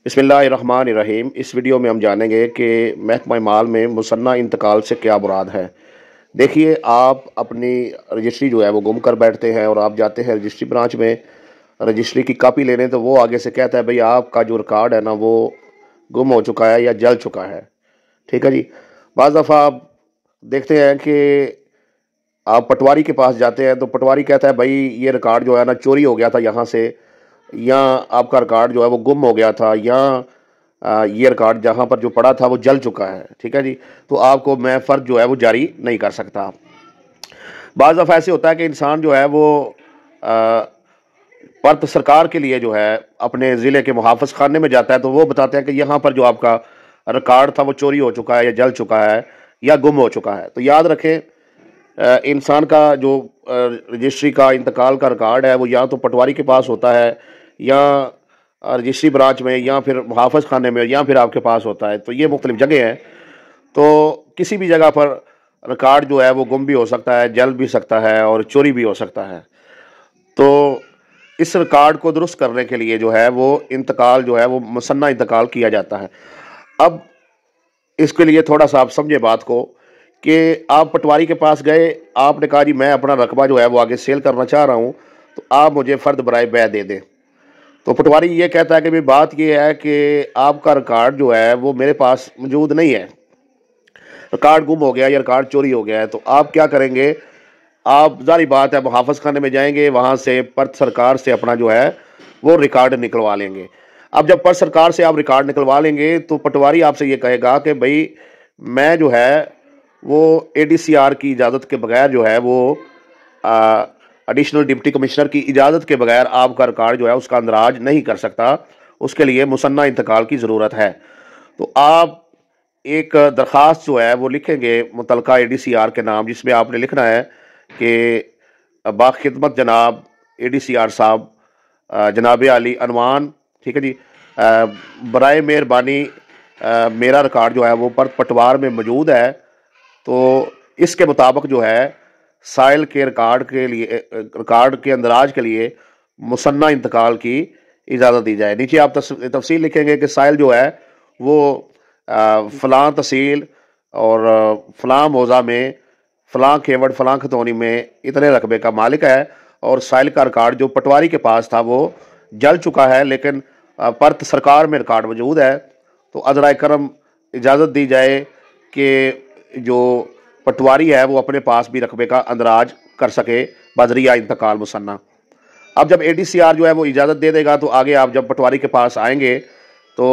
बिस्मिल्लाहिर्रहमानिर्रहीम। इस वीडियो में हम जानेंगे कि महकमा माल में मुसन्ना इंतकाल से क्या मुराद है। देखिए, आप अपनी रजिस्ट्री जो है वो गुम कर बैठते हैं और आप जाते हैं रजिस्ट्री ब्रांच में रजिस्ट्री की कॉपी लेने, तो वो आगे से कहता है भाई आपका जो रिकॉर्ड है ना वो गुम हो चुका है या जल चुका है। ठीक है जी। बाज़ दफ़ा आप देखते हैं कि आप पटवारी के पास जाते हैं तो पटवारी कहता है भाई ये रिकॉर्ड जो है ना चोरी हो गया था यहाँ से, या आपका रिकॉर्ड जो है वो गुम हो गया था, या ये रिकॉर्ड जहाँ पर जो पड़ा था वो जल चुका है। ठीक है जी। तो आपको मैं फ़र्द जो है वो जारी नहीं कर सकता। बाज़ दफ़ा ऐसे होता है कि इंसान जो है वो पर्त सरकार के लिए जो है अपने ज़िले के मुहाफ़िज़ खाने में जाता है, तो वो बताते हैं कि यहाँ पर जो आपका रिकॉर्ड था वो चोरी हो चुका है या जल चुका है या गुम हो चुका है। तो याद रखें, इंसान का जो रजिस्ट्री का इंतकाल का रिकॉर्ड है वो या तो पटवारी के पास होता है, या रजिस्ट्री ब्रांच में, या फिर मुहाफ़िज़ खाने में, या फिर आपके पास होता है। तो ये मुख्तलिफ़ जगह हैं। तो किसी भी जगह पर रिकॉर्ड जो है वो गुम भी हो सकता है, जल भी सकता है और चोरी भी हो सकता है। तो इस रिकॉर्ड को दुरुस्त करने के लिए जो है वो इंतकाल जो है वो मुसन्ना इंतकाल किया जाता है। अब इसके लिए थोड़ा सा आप समझे बात को कि आप पटवारी के पास गए, आपने कहा जी मैं अपना रकबा जो है वो आगे सेल करना चाह रहा हूँ, तो आप मुझे फ़र्द बराए बै दे दें। तो पटवारी ये कहता है कि भाई बात ये है कि आपका रिकॉर्ड जो है वो मेरे पास मौजूद नहीं है, रिकॉर्ड गुम हो गया या रिकॉर्ड चोरी हो गया है। तो आप क्या करेंगे? आप ज़ाहिर बात है मुहाफ़िज़ खाने में जाएंगे, वहाँ से पर्त सरकार से अपना जो है वो रिकॉर्ड निकलवा लेंगे। अब जब पर्त सरकार से आप रिकॉर्ड निकलवा लेंगे तो पटवारी आपसे ये कहेगा कि भाई मैं जो है वो ADCR की इजाज़त के बगैर जो है वो एडिशनल डिप्टी कमिश्नर की इजाज़त के बगैर आपका रिकॉर्ड जो है उसका अंदराज नहीं कर सकता, उसके लिए मुसन्ना इंतकाल की ज़रूरत है। तो आप एक दरख्वास्त जो है वो लिखेंगे मुतलका ADCR के नाम, जिसमें आपने लिखना है कि बाखिदमत जनाब ADCR साहब, जनाब अली अनवान, ठीक है जी, बराए मेहरबानी मेरा रिकॉर्ड जो है वो पटवार में मौजूद है, तो इसके मुताबिक जो है साइल के रिकॉर्ड के लिए, रिकॉर्ड के अंदराज के लिए मुसन्ना इंतकाल की इजाज़त दी जाए। नीचे आप तफसील लिखेंगे कि साइल जो है वो फ़लाँ तहसील और फ़लाँ मौज़ा में फ़लाँ खेवड़ फ़लाँ खतौनी में इतने रकबे का मालिक है, और साइल का रिकॉर्ड जो पटवारी के पास था वो जल चुका है, लेकिन पर्त सरकार में रिकॉर्ड मौजूद है। तो अज़राए करम इजाज़त दी जाए कि जो पटवारी है वो अपने पास भी रकबे का अंदराज कर सके बजरिया इंतकाल मुसन्ना। अब जब ADCR जो है वो इजाज़त दे देगा तो आगे आप जब पटवारी के पास आएंगे तो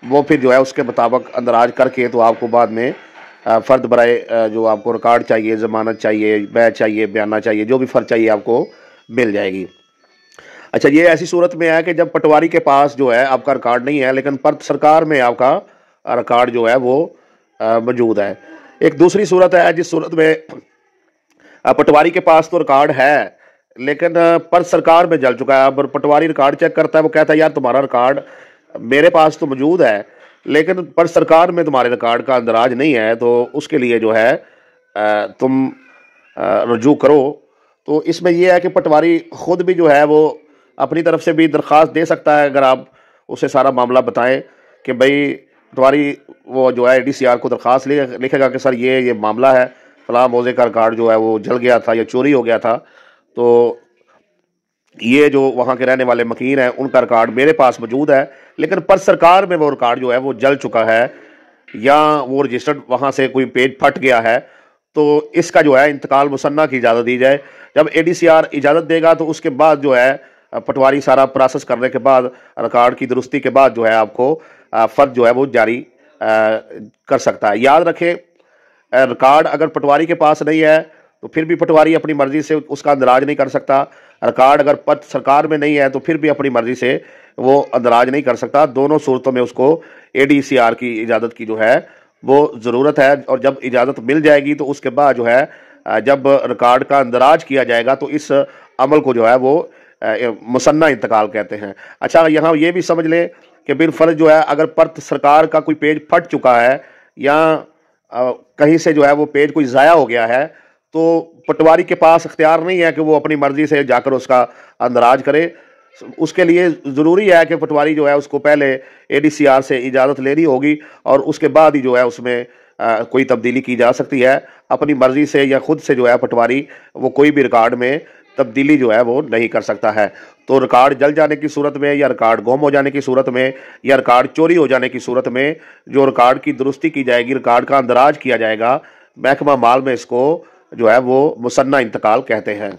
वो फिर जो है उसके मुताबिक अंदराज करके तो आपको बाद में फ़र्द बराए जो आपको रिकॉर्ड चाहिए, ज़मानत चाहिए, बै चाहिए, बयाना चाहिए, जो भी फ़र्द चाहिए आपको मिल जाएगी। अच्छा, ये ऐसी सूरत में है कि जब पटवारी के पास जो है आपका रिकॉर्ड नहीं है, लेकिन पर्त सरकार में आपका रिकॉर्ड जो है वो मौजूद है। एक दूसरी सूरत है जिस सूरत में पटवारी के पास तो रिकॉर्ड है लेकिन पर्त सरकार में जल चुका है। अब पटवारी रिकॉर्ड चेक करता है, वो कहता है यार तुम्हारा रिकॉर्ड मेरे पास तो मौजूद है लेकिन पर्त सरकार में तुम्हारे रिकॉर्ड का अंदराज नहीं है, तो उसके लिए जो है तुम रजू करो। तो इसमें यह है कि पटवारी ख़ुद भी जो है वो अपनी तरफ से भी दरख्वास्त दे सकता है, अगर आप उसे सारा मामला बताएं कि भाई पटवारी वो जो है ADCR को दरख्वास्त लिखेगा कि सर ये मामला है, फलां मौजे का रिकॉर्ड जो है वो जल गया था या चोरी हो गया था, तो ये जो वहाँ के रहने वाले मकीन हैं उनका रिकॉर्ड मेरे पास मौजूद है, लेकिन पर्त सरकार में वो रिकॉर्ड जो है वो जल चुका है या वो रजिस्टर्ड वहाँ से कोई पेज फट गया है, तो इसका जो है इंतकाल मुसन्ना की इजाज़त दी जाए। जब ADCR इजाज़त देगा तो उसके बाद जो है पटवारी सारा प्रोसेस करने के बाद, रिकॉर्ड की दुरुस्ती के बाद जो है आपको फ़र्द जो है वो जारी कर सकता है। याद रखें, रिकॉर्ड अगर पटवारी के पास नहीं है तो फिर भी पटवारी अपनी मर्ज़ी से उसका अंदराज नहीं कर सकता। रिकॉर्ड अगर पर्त सरकार में नहीं है तो फिर भी अपनी मर्ज़ी से वो अंदराज नहीं कर सकता। दोनों सूरतों में उसको ADCR की इजाज़त की जो है वो ज़रूरत है, और जब इजाज़त मिल जाएगी तो उसके बाद जो है जब रिकॉर्ड का अंदराज किया जाएगा तो इस अमल को जो है वो मुसन्ना इंतकाल कहते हैं। अच्छा, यहाँ ये भी समझ लें कि बिलफर्ज जो है अगर पर्त सरकार का कोई पेज फट चुका है या कहीं से जो है वो पेज कोई ज़ाया हो गया है, तो पटवारी के पास इख्तियार नहीं है कि वो अपनी मर्ज़ी से जाकर उसका अंदराज करे। اس کے لیے ضروری ہے کہ پٹواری جو ہے اس کو پہلے ADCR سے اجازت لینی ہوگی، اور اس کے بعد ہی جو ہے اس میں کوئی تبدیلی کی جا سکتی ہے۔ اپنی مرضی سے یا خود سے جو ہے پٹواری وہ کوئی بھی ریکارڈ میں تبدیلی جو ہے وہ نہیں کر سکتا ہے۔ تو ریکارڈ جل جانے کی صورت میں، یا ریکارڈ گم ہو جانے کی صورت میں، یا ریکارڈ چوری ہو جانے کی صورت میں جو ریکارڈ کی درستی کی جائے گی، ریکارڈ کا اندراج کیا جائے گا، محکمہ مال میں اس کو جو ہے وہ مصنع انتقال کہتے ہیں۔